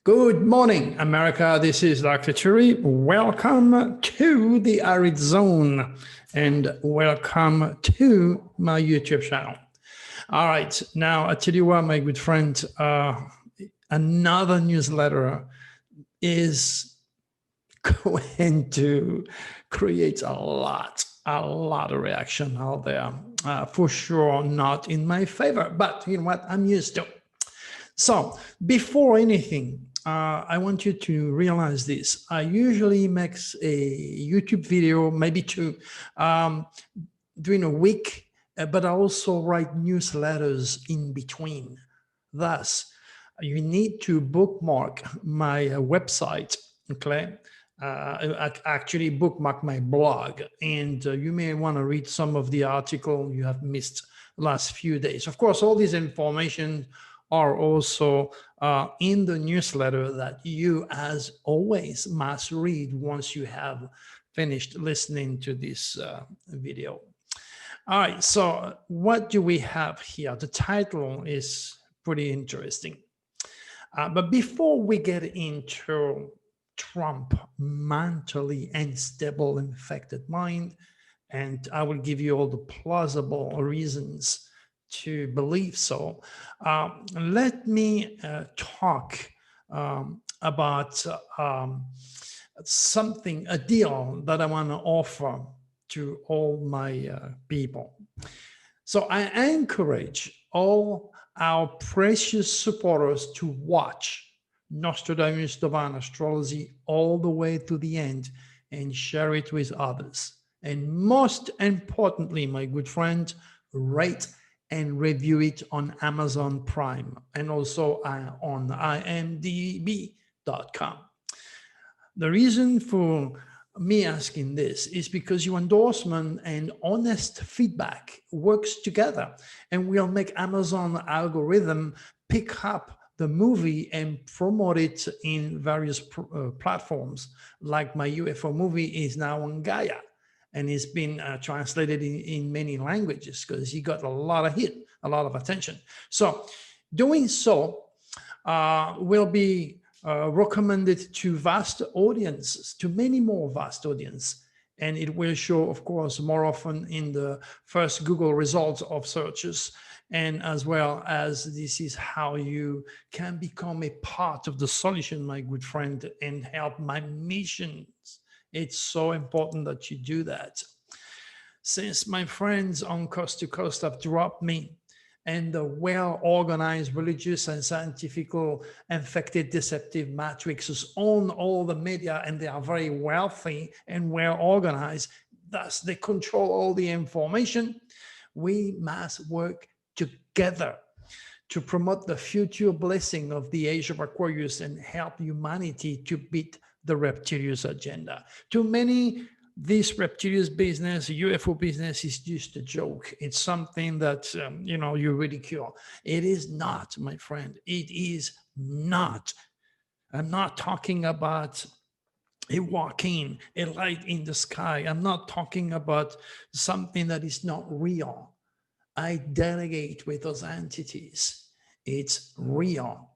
Good morning, America. This is Dr. Cherry. Welcome to the Arid Zone and welcome to my YouTube channel. All right, now I tell you what, my good friend, another newsletter is going to create a lot of reaction out there. For sure, not in my favor, but you know what, I'm used to. So before anything, I want you to realize this. I usually make a YouTube video, maybe two, during a week, but I also write newsletters in between. Thus, you need to bookmark my website, okay? Actually bookmark my blog, and you may want to read some of the article you have missed last few days. Of course, all this information are also in the newsletter that you, as always, must read once you have finished listening to this video. All right, so what do we have here? The title is pretty interesting. But before we get into Trump mentally unstable, infected mind, and I will give you all the plausible reasons to believe so. Let me talk about something, a deal that I want to offer to all my people. So I encourage all our precious supporters to watch Nostradamus Divine Astrology all the way to the end and share it with others. And most importantly, my good friend, rate and review it on Amazon Prime and also on imdb.com. The reason for me asking this is because your endorsement and honest feedback works together, and will make Amazon algorithm pick up the movie and promote it in various platforms. Like my UFO movie is now on Gaia, and it's been translated in many languages because he got a lot of hit, a lot of attention. So doing so will be recommended to vast audiences, to many more vast audience. And it will show, of course, more often in the first Google results of searches. And as well as this is how you can become a part of the solution, my good friend, and help my missions. It's so important that you do that. Since my friends on coast to coast have dropped me, and the well-organized religious and scientific infected deceptive matrices own all the media, and they are very wealthy and well-organized, thus they control all the information, we must work together to promote the future blessing of the age of Aquarius and help humanity to beat the reptilian agenda. To many, this reptilian business, UFO business, is just a joke. It's something that, you ridicule. It is not, my friend. It is not. I'm not talking about a walking, a light in the sky. I'm not talking about something that is not real. I delegate with those entities. It's real.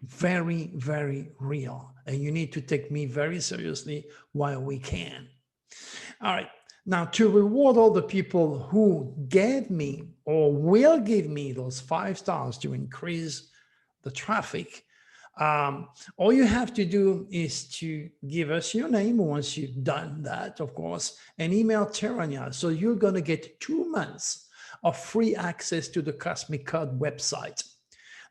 Very, very real. And you need to take me very seriously while we can. All right. Now, to reward all the people who gave me or will give me those 5 stars to increase the traffic, all you have to do is to give us your name once you've done that, of course, and email Terania. So you're going to get 2 months of free access to the Cosmic Code website.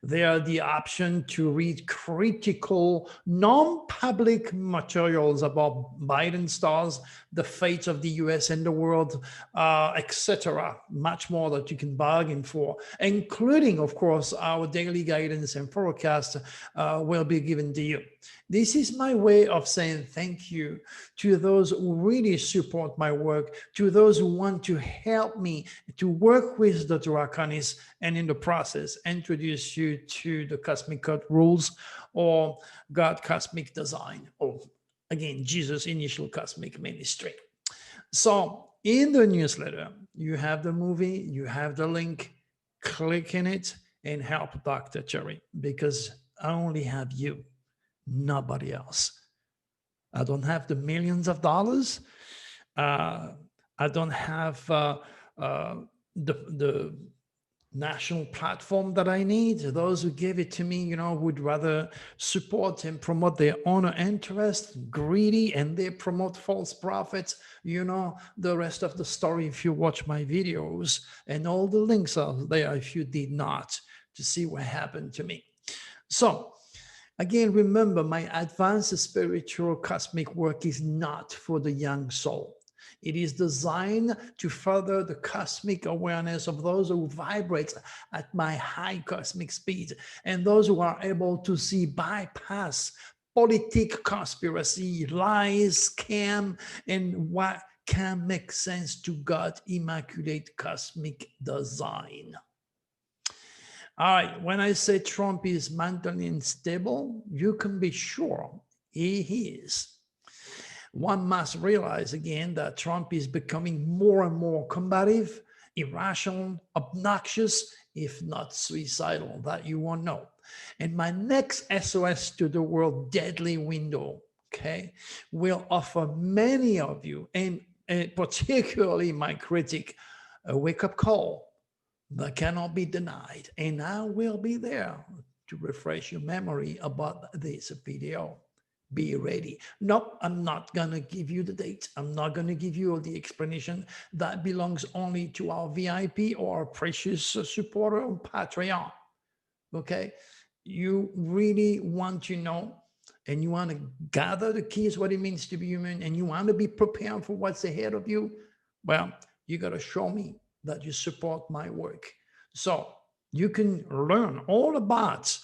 There, the option to read critical, non-public materials about Biden stars, the fate of the US and the world, etc. Much more that you can bargain for, including, of course, our daily guidance and forecast will be given to you. This is my way of saying thank you to those who really support my work, to those who want to help me to work with the Draconis, and in the process, introduce you to the Cosmic Code rules, or God Cosmic Design, or again, Jesus Initial Cosmic Ministry. So in the newsletter, you have the movie, you have the link, click in it and help Dr. Cherry, because I only have you. Nobody else. I don't have the millions of dollars. I don't have the national platform that I need. Those who give it to me, would rather support and promote their own interest, greedy, and they promote false prophets. The rest of the story if you watch my videos, and all the links are there if you did not, to see what happened to me. So again, remember, my advanced spiritual cosmic work is not for the young soul. It is designed to further the cosmic awareness of those who vibrate at my high cosmic speed, and those who are able to see bypass politic conspiracy, lies, scam, and what can make sense to God's immaculate cosmic design. All right, when I say Trump is mentally unstable, you can be sure he is. One must realize again that Trump is becoming more and more combative, irrational, obnoxious, if not suicidal, that you won't know. And my next SOS to the world deadly window, okay, will offer many of you, and particularly my critic, a wake-up call that cannot be denied. And I will be there to refresh your memory about this video. Be ready. Nope, I'm not going to give you the date. I'm not going to give you all the explanation. That belongs only to our VIP or our precious supporter on Patreon. Okay? You really want to know, and you want to gather the keys, what it means to be human, and you want to be prepared for what's ahead of you, well, you got to show me that you support my work. So you can learn all about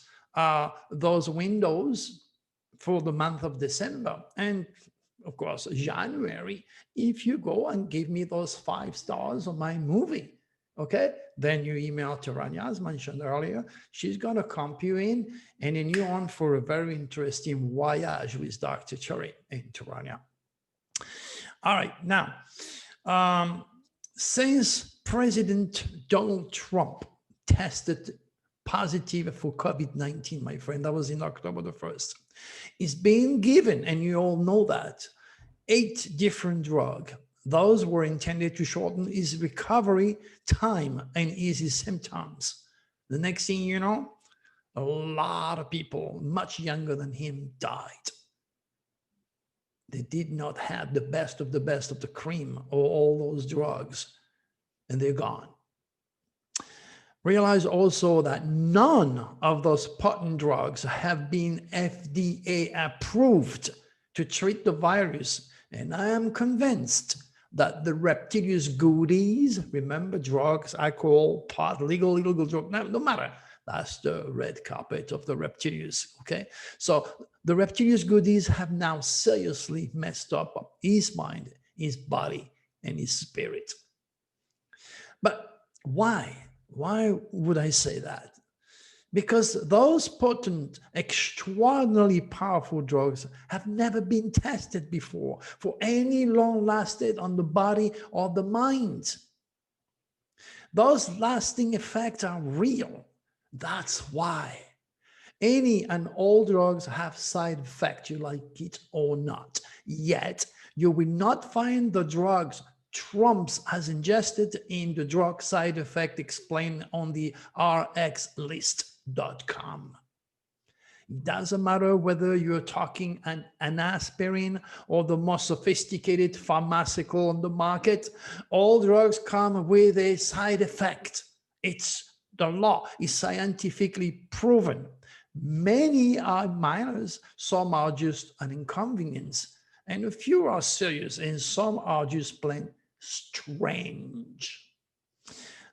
those windows for the month of December and of course January, if you go and give me those 5 stars on my movie. Okay, then you email Taranya, as mentioned earlier. She's going to comp you in, and then you're on for a very interesting voyage with Dr. Cherry and Taranya. All right, now, since President Donald Trump tested positive for COVID-19, my friend, that was in October the 1st, is being given, and you all know that, 8 different drugs. Those were intended to shorten his recovery time and ease his symptoms. The next thing you know, a lot of people much younger than him died. They did not have the best of the cream or all those drugs, and they're gone. Realize also that none of those potent drugs have been FDA approved to treat the virus. And I am convinced that the reptilian goodies, remember drugs, alcohol, pot, legal drug, no matter, that's the red carpet of the reptilians, okay? So the reptilian goodies have now seriously messed up his mind, his body, and his spirit. But why? Why would I say that? Because those potent, extraordinarily powerful drugs have never been tested before for any long lasted on the body or the mind. Those lasting effects are real. That's why. Any and all drugs have side effects, you like it or not. Yet, you will not find the drugs Trump has ingested in the drug side effect explained on the rxlist.com. It doesn't matter whether you're talking an aspirin or the most sophisticated pharmaceutical on the market, all drugs come with a side effect. It's the law, is scientifically proven. Many are minors, some are just an inconvenience, and a few are serious, and some are just plain strange.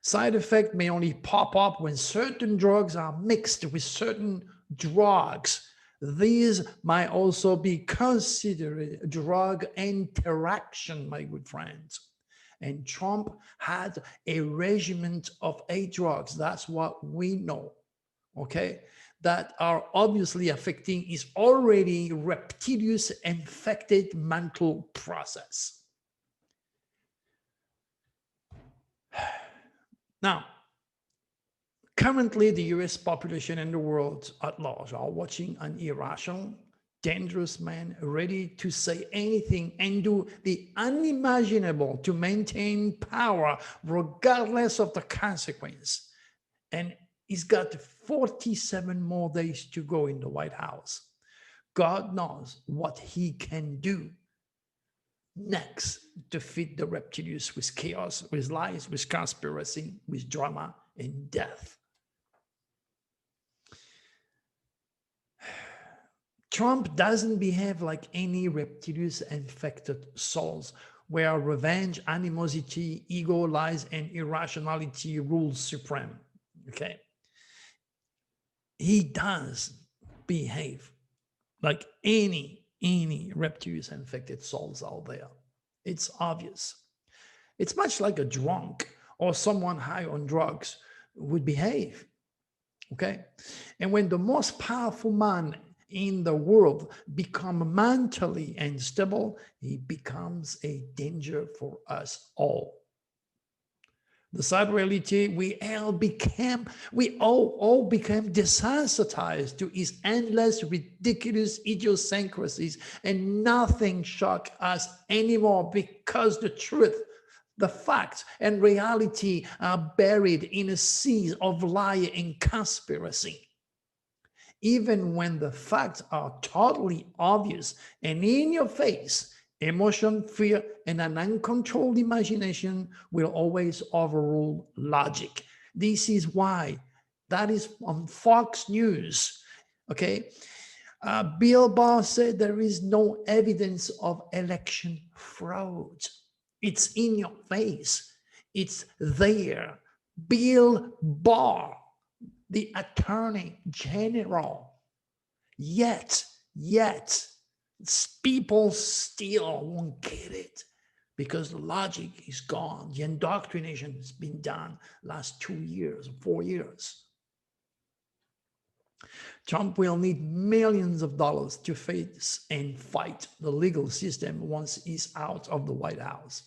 Side effect may only pop up when certain drugs are mixed with certain drugs. These might also be considered drug interaction, my good friends. And Trump had a regimen of 8 drugs. That's what we know, okay? That are obviously affecting his already reptilian infected mental process. Now, currently the US population and the world at large are watching an irrational, dangerous man, ready to say anything and do the unimaginable to maintain power regardless of the consequence. And he's got 47 more days to go in the White House. God knows what he can do next to feed the reptilians with chaos, with lies, with conspiracy, with drama and death. Trump doesn't behave like any reptilian infected souls, where revenge, animosity, ego, lies, and irrationality rules supreme. Okay. He does behave like any reptilian infected souls out there. It's obvious. It's much like a drunk or someone high on drugs would behave. Okay. And when the most powerful man in the world become mentally unstable, he becomes a danger for us all. The sad reality, we all became desensitized to his endless, ridiculous idiosyncrasies, and nothing shocks us anymore because the truth, the facts, and reality are buried in a sea of lie and conspiracy. Even when the facts are totally obvious and in your face, emotion, fear, and an uncontrolled imagination will always overrule logic. This is why, that is on Fox News, okay? Bill Barr said there is no evidence of election fraud. It's in your face. It's there. Bill Barr, the Attorney General. Yet, people still won't get it because the logic is gone. The indoctrination has been done last 2 years, 4 years. Trump will need millions of dollars to face and fight the legal system once he's out of the White House.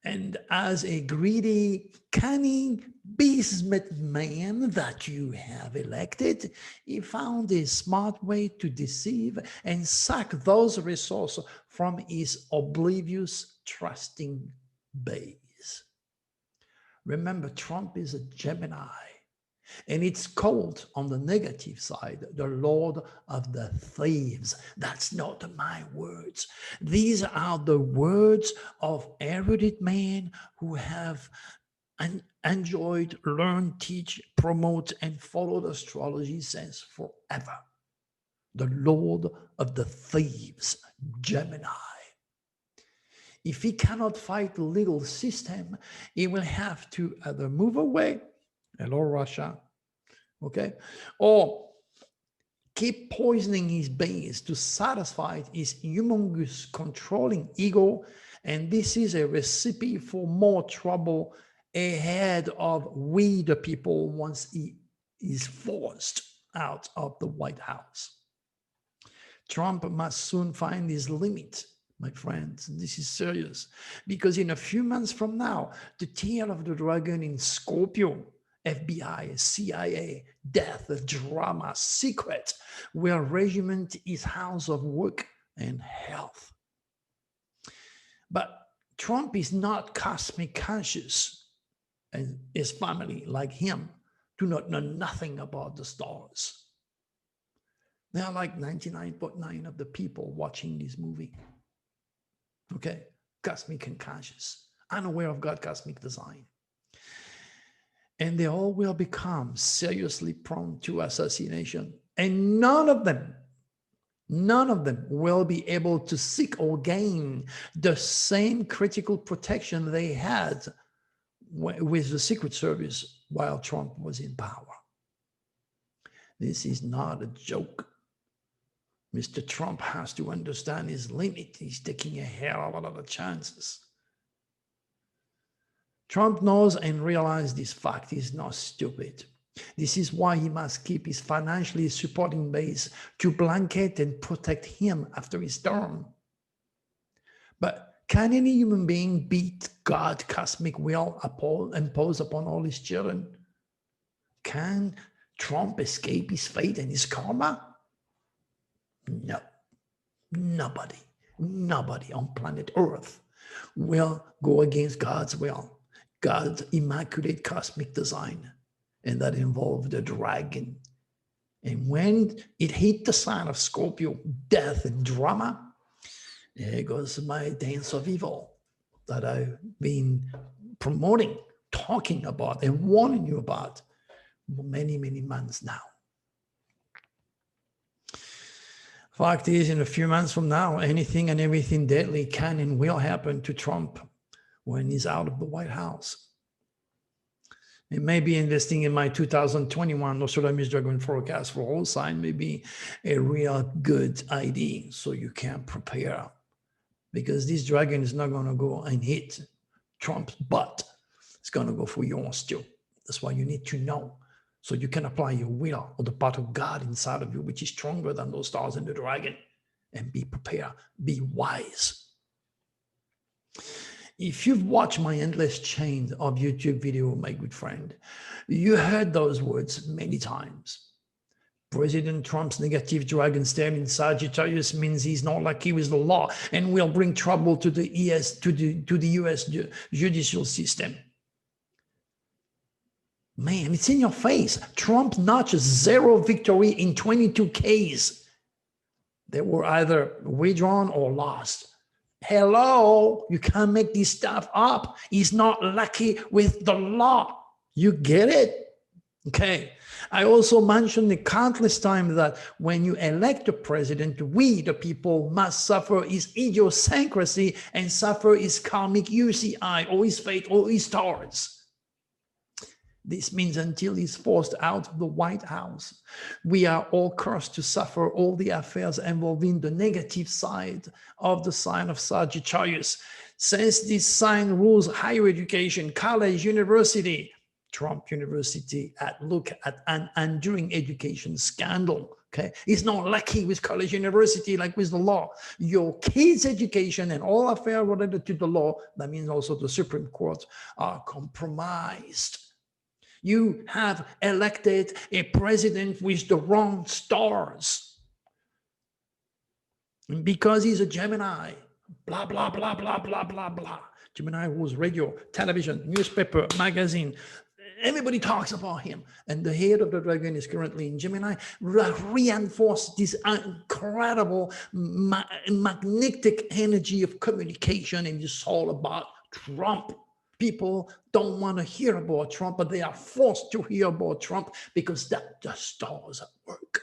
And as a greedy, cunning businessman that you have elected, he found a smart way to deceive and suck those resources from his oblivious, trusting base. Remember, Trump is a Gemini, and it's called, on the negative side, the Lord of the Thieves. That's not my words. These are the words of erudite men who have enjoyed, learned, teach, promote, and followed astrology since forever. The Lord of the Thieves, Gemini. If he cannot fight the legal system, he will have to either move away, hello Russia, okay, or keep poisoning his base to satisfy his humongous controlling ego. And this is a recipe for more trouble ahead of we the people once he is forced out of the White House. Trump must soon find his limit, my friends. This is serious, because in a few months from now, the tail of the dragon in Scorpio, FBI, CIA, death, drama, secret, will regiment his house of work and health. But Trump is not cosmic conscious, and his family, like him, do not know nothing about the stars. They are like 99.9% of the people watching this movie. Okay, cosmic and conscious, unaware of God's cosmic design. And they all will become seriously prone to assassination. And none of them will be able to seek or gain the same critical protection they had with the Secret Service while Trump was in power. This is not a joke. Mr. Trump has to understand his limit. He's taking a hell of a lot of chances. Trump knows and realizes this fact. He's not stupid. This is why he must keep his financially supporting base to blanket and protect him after his term. But can any human being beat God's cosmic will imposed upon all his children? Can Trump escape his fate and his karma? No, nobody on planet Earth will go against God's will, God's immaculate cosmic design. And that involved the dragon. And when it hit the sign of Scorpio, death and drama, there goes my dance of evil that I've been promoting, talking about, and warning you about for many, many months now. Fact is, in a few months from now, anything and everything deadly can and will happen to Trump when he's out of the White House. It may be investing in my 2021 Nostradamus Dragon forecast for all signs may be a real good idea, so you can prepare. Because this dragon is not going to go and hit Trump's butt. It's going to go for yours too. That's why you need to know, so you can apply your will or the part of God inside of you, which is stronger than those stars and the dragon, and be prepared, be wise. If you've watched my endless chain of YouTube video, my good friend, you heard those words many times. President Trump's negative dragon staring in Sagittarius means he's not lucky with the law and will bring trouble to the US judicial system. Man, it's in your face. Trump notched 0 victory in 22 cases. They were either withdrawn or lost. Hello, you can't make this stuff up. He's not lucky with the law. You get it? Okay. I also mentioned the countless times that when you elect a president, we, the people, must suffer his idiosyncrasy and suffer his karmic UCI or his fate or his stars. This means until he's forced out of the White House, we are all cursed to suffer all the affairs involving the negative side of the sign of Sagittarius. Since this sign rules higher education, college, university, Trump University look at an enduring education scandal. Okay, he's not lucky with college, university, like with the law. Your kids' education and all affairs related to the law, that means also the Supreme Court, are compromised. You have elected a president with the wrong stars. And because he's a Gemini, blah, blah, blah, blah, blah, blah, blah. Gemini rules radio, television, newspaper, magazine. Everybody talks about him. And the head of the dragon is currently in Gemini, reinforce this incredible magnetic energy of communication, and it's all about Trump. People don't want to hear about Trump, but they are forced to hear about Trump because that the stars at work.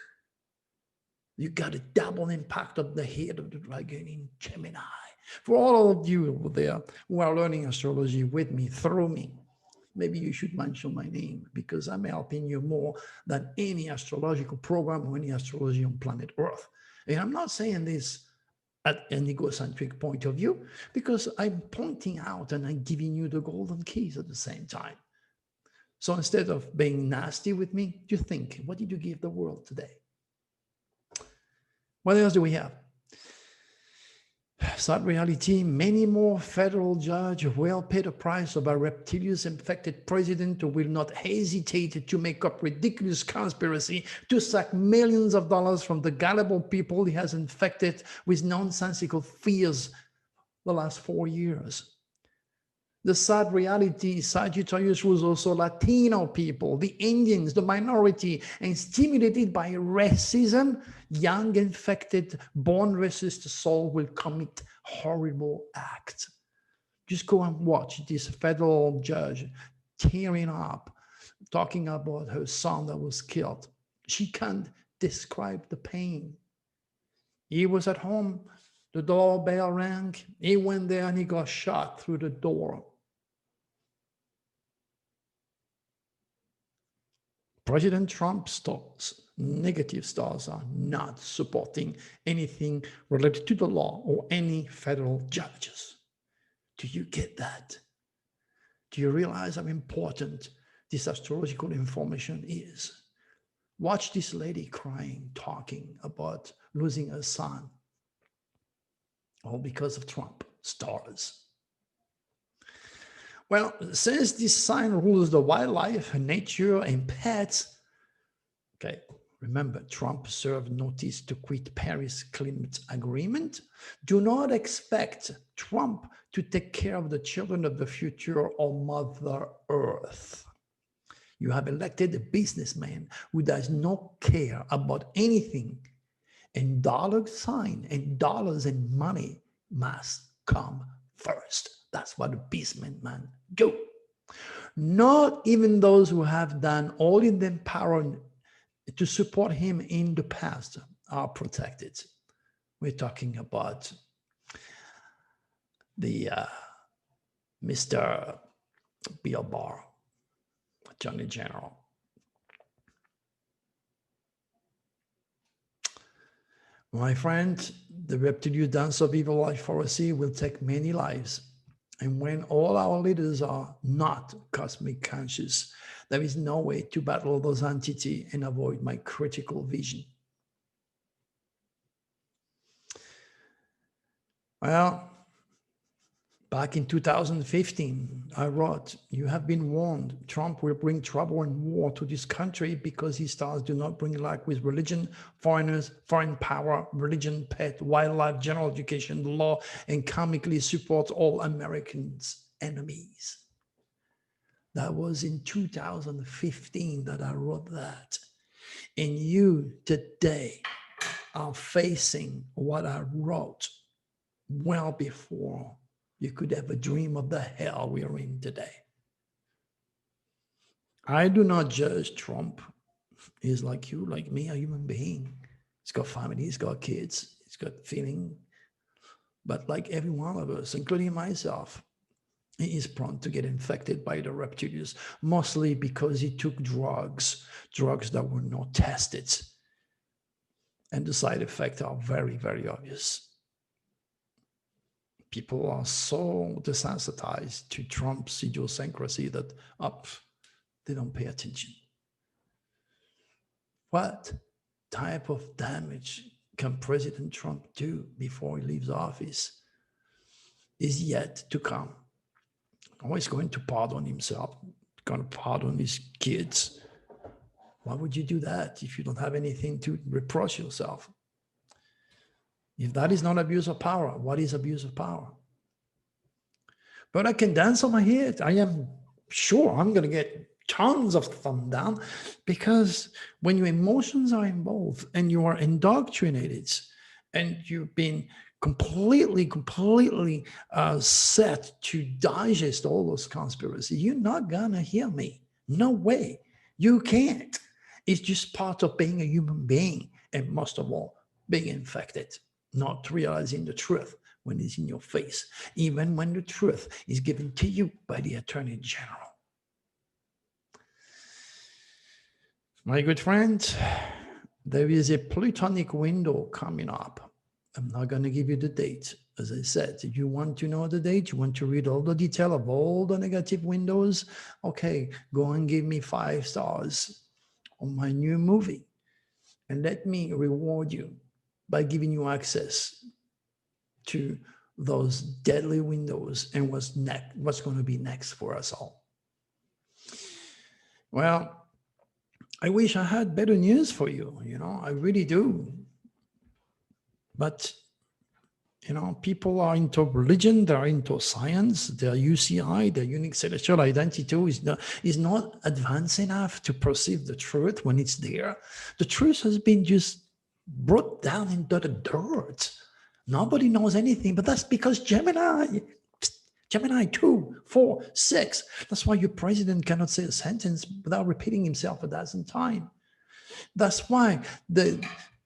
You got a double impact of the head of the dragon in Gemini. For all of you over there who are learning astrology with me, through me, maybe you should mention my name because I'm helping you more than any astrological program or any astrology on planet Earth. And I'm not saying this at an egocentric point of view, because I'm pointing out and I'm giving you the golden keys at the same time. So instead of being nasty with me, you think, what did you give the world today? What else do we have? Sad reality, many more federal judges will pay the price of a reptilian infected president who will not hesitate to make up ridiculous conspiracy to sack millions of dollars from the gullible people he has infected with nonsensical fears the last 4 years. The sad reality is Sagittarius was also Latino people, the Indians, the minority, and stimulated by racism, young, infected, born racist soul will commit horrible acts. Just go and watch this federal judge tearing up, talking about her son that was killed. She can't describe the pain. He was at home, the doorbell rang, he went there and he got shot through the door. President Trump's stars, negative stars, are not supporting anything related to the law or any federal judges. Do you get that? Do you realize how important this astrological information is? Watch this lady crying, talking about losing her son, all because of Trump stars. Well, since this sign rules the wildlife, nature, and pets, okay, Remember, Trump served notice to quit Paris Climate Agreement. Do not expect Trump to take care of the children of the future or Mother Earth. You have elected a businessman who does not care about anything, and dollar sign and dollars and money must come first. That's what a businessman do. Not even those who have done all in their power to support him in the past are protected. We're talking about the Mr. Bill Barr, Attorney General. My friend, the reptilian dance of evil life piracy will take many lives. And when all our leaders are not cosmic conscious, there is no way to battle those entities and avoid my critical vision. Well, back in 2015, I wrote, you have been warned. Trump will bring trouble and war to this country because his stars do not bring luck with religion, foreigners, foreign power, religion, pet, wildlife, general education, law, and comically supports all Americans' enemies. That was in 2015 that I wrote that. And you today are facing what I wrote well before you could ever dream of the hell we are in today. I do not judge Trump. He's like you, like me, a human being. He's got family, he's got kids, he's got feeling. But like every one of us, including myself, he is prone to get infected by the reptilians, mostly because he took drugs that were not tested. And the side effects are very, very obvious. People are so desensitized to Trump's idiosyncrasy that they don't pay attention. What type of damage can President Trump do before he leaves office is yet to come. Oh, he's going to pardon himself, going to pardon his kids. Why would you do that if you don't have anything to reproach yourself? If that is not abuse of power, what is abuse of power? But I can dance on my head. I am sure I'm going to get tons of thumb down, because when your emotions are involved and you are indoctrinated and you've been completely set to digest all those conspiracies, you're not going to hear me. No way. You can't. It's just part of being a human being, and most of all, being infected, not realizing the truth when it's in your face, even when the truth is given to you by the Attorney General. My good friend, there is a plutonic window coming up. I'm not going to give you the date. As I said, if you want to know the date, you want to read all the detail of all the negative windows, okay, go and give me 5 stars on my new movie. And let me reward you by giving you access to those deadly windows and what's going to be next for us all. Well, I wish I had better news for you, I really do. But, people are into religion, they're into science, their UCI, their unique celestial identity is not advanced enough to perceive the truth when it's there. The truth has been just brought down into the dirt. Nobody knows anything, but that's because Gemini 2, 4, 6. That's why your president cannot say a sentence without repeating himself a dozen times. That's why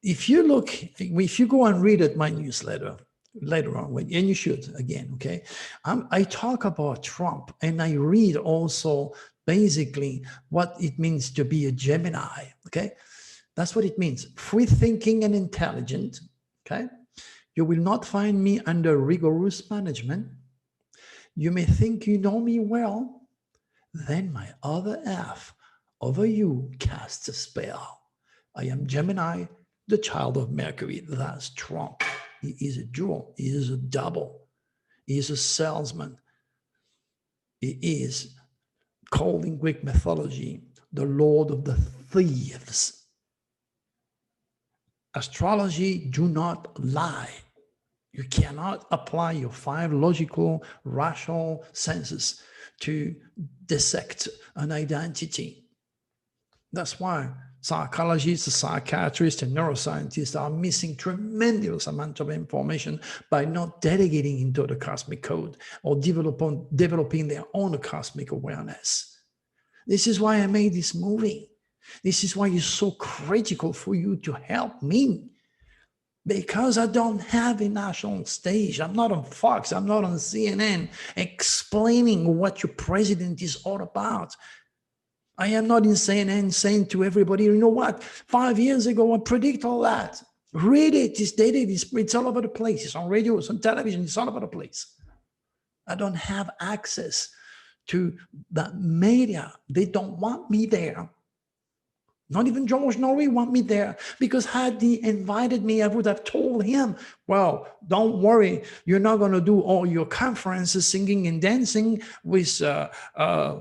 if you go and read my newsletter later on, and you should again, okay? I talk about Trump, and I read also basically what it means to be a Gemini, okay? That's what it means. Free thinking and intelligent, okay? You will not find me under rigorous management. You may think you know me well, then my other half over you casts a spell. I am Gemini, the child of Mercury. That's Trump. He is a jewel. He is a double. He is a salesman. He is called in Greek mythology the Lord of the Thieves. Astrology do not lie. You cannot apply your 5 logical, rational senses to dissect an identity. That's why psychologists, psychiatrists, and neuroscientists are missing tremendous amount of information by not delegating into the cosmic code or developing their own cosmic awareness. This is why I made this movie. This is why it's so critical for you to help me, because I don't have a national stage. I'm not on Fox. I'm not on CNN explaining what your president is all about. I am not in CNN saying to everybody, you know what, 5 years ago, I predict all that. Read it, it's dated, it's all over the place. It's on radio, it's on television, it's all over the place. I don't have access to the media. They don't want me there. Not even George Norrie want me there, because had he invited me, I would have told him, well, don't worry, you're not going to do all your conferences singing and dancing with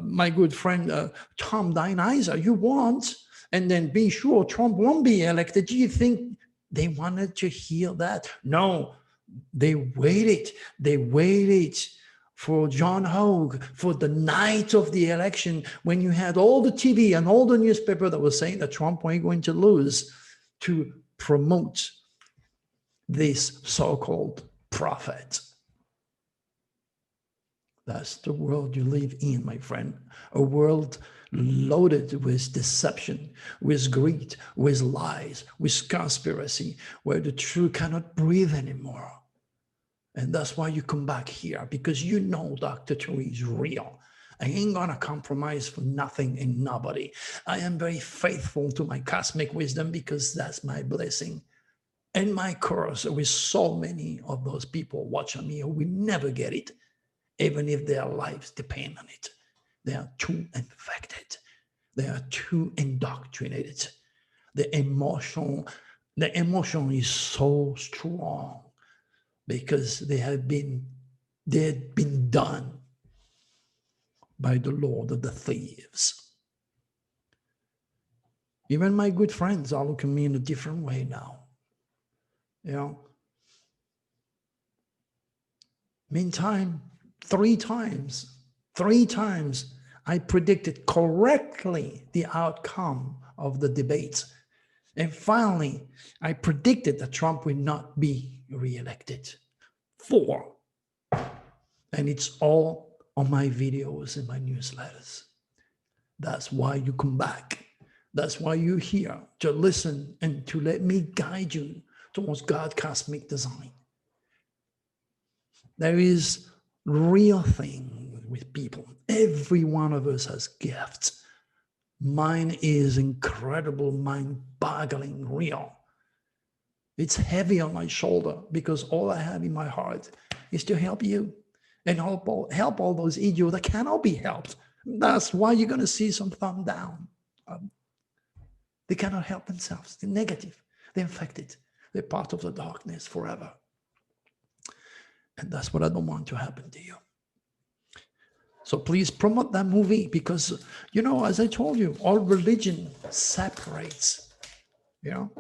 my good friend Tom Dionyzer. You won't. And then be sure Trump won't be elected. Do you think they wanted to hear that? No, they waited. They waited for John Hogue, for the night of the election, when you had all the TV and all the newspaper that was saying that Trump was going to lose, to promote this so-called prophet. That's the world you live in, my friend. A world loaded with deception, with greed, with lies, with conspiracy, where the truth cannot breathe anymore. And that's why you come back here, because you know Dr. Tree is real. I ain't gonna compromise for nothing and nobody. I am very faithful to my cosmic wisdom, because that's my blessing. And my curse with so many of those people watching me who will never get it, even if their lives depend on it. They are too infected. They are too indoctrinated. The emotion is so strong, because they had been done by the Lord of the thieves. Even my good friends are looking at me in a different way now. You know? Meantime, three times, I predicted correctly the outcome of the debates. And finally, I predicted that Trump will not be re-elected. 4. And it's all on my videos and my newsletters. That's why you come back. That's why you're here, to listen and to let me guide you towards God's cosmic design. There is real thing with people. Every one of us has gifts. Mine is incredible, mind-boggling, real. It's heavy on my shoulder, because all I have in my heart is to help you and help all those idiots that cannot be helped. That's why you're going to see some thumb down. They cannot help themselves. They're negative. They're infected. They're part of the darkness forever. And that's what I don't want to happen to you. So please promote that movie, because, you know, as I told you, all religion separates, you know.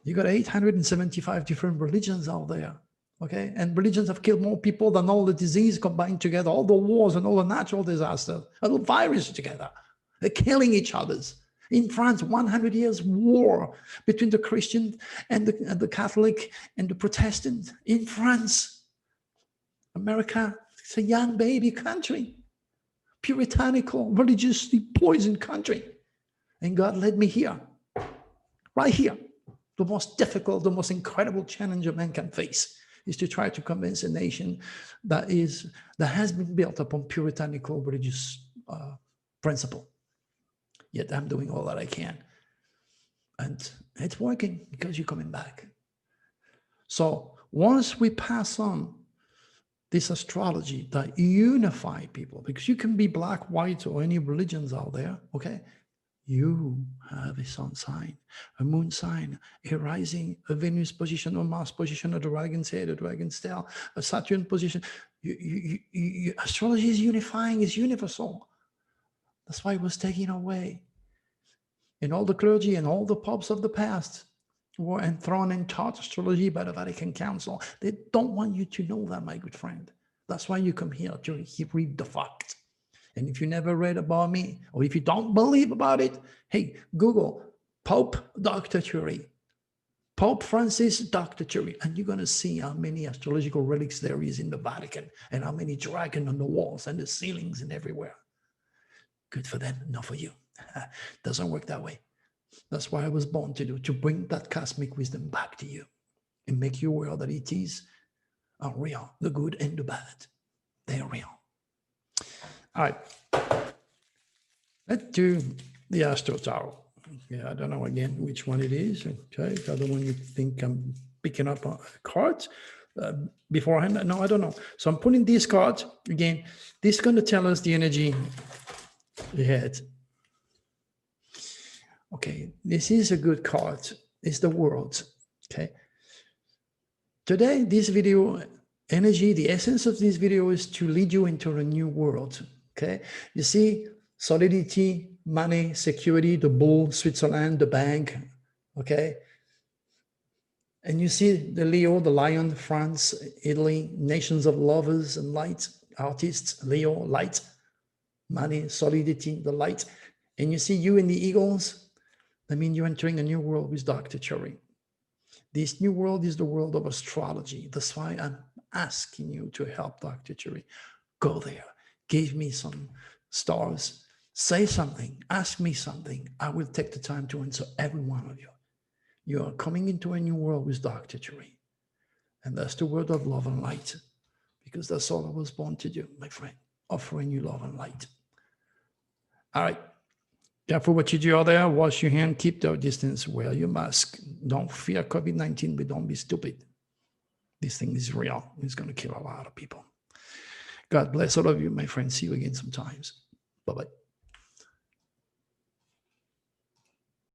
You got 875 different religions out there, okay? And religions have killed more people than all the disease combined together, all the wars and all the natural disasters, and the virus together. They're killing each other. In France, 100 years war between the Christian and the Catholic and the Protestant. In France, America, it's a young baby country, puritanical, religiously poisoned country. And God led me here, right here. The most difficult, the most incredible challenge a man can face is to try to convince a nation that has been built upon puritanical religious principle. Yet I'm doing all that I can. And it's working, because you're coming back. So once we pass on this astrology that unify people, because you can be black, white, or any religions out there, okay? You have a sun sign, a moon sign, a rising, a Venus position, a Mars position, a dragon's head, a dragon's tail, a Saturn position. Astrology is unifying, is universal. That's why it was taken away. And all the clergy and all the popes of the past were enthroned and taught astrology by the Vatican Council. They don't want you to know that, my good friend. That's why you come here to read the fact. And if you never read about me, or if you don't believe about it, hey, Google Pope Dr. Curie, Pope Francis Dr. Curie, and you're going to see how many astrological relics there is in the Vatican and how many dragons on the walls and the ceilings and everywhere. Good for them, not for you. Doesn't work that way. That's why I was born to do, to bring that cosmic wisdom back to you and make you aware that it is real, the good and the bad. They are real. All right. Let's do the Astral Tower. Yeah, I don't know again which one it is. Okay, the other one you think I'm picking up a card beforehand? No, I don't know. So I'm putting these cards again. This is going to tell us the energy ahead. Okay, this is a good card. It's the world. Okay. Today, this video energy, the essence of this video is to lead you into a new world. Okay. You see solidity, money, security, the bull, Switzerland, the bank. Okay. And you see the Leo, the lion, France, Italy, nations of lovers and light, artists, Leo, light, money, solidity, the light. And you see you in the eagles. I mean, you're entering a new world with Dr. Curie. This new world is the world of astrology. That's why I'm asking you to help Dr. Curie. Go there. Give me some stars. Say something. Ask me something. I will take the time to answer every one of you. You are coming into a new world with Dr. Curie. And that's the world of love and light. Because that's all I was born to do, my friend. Offering you love and light. All right. Careful what you do out there. Wash your hand. Keep the distance. Wear your mask. Don't fear COVID-19, but don't be stupid. This thing is real. It's going to kill a lot of people. God bless all of you, my friends. See you again sometimes. Bye-bye.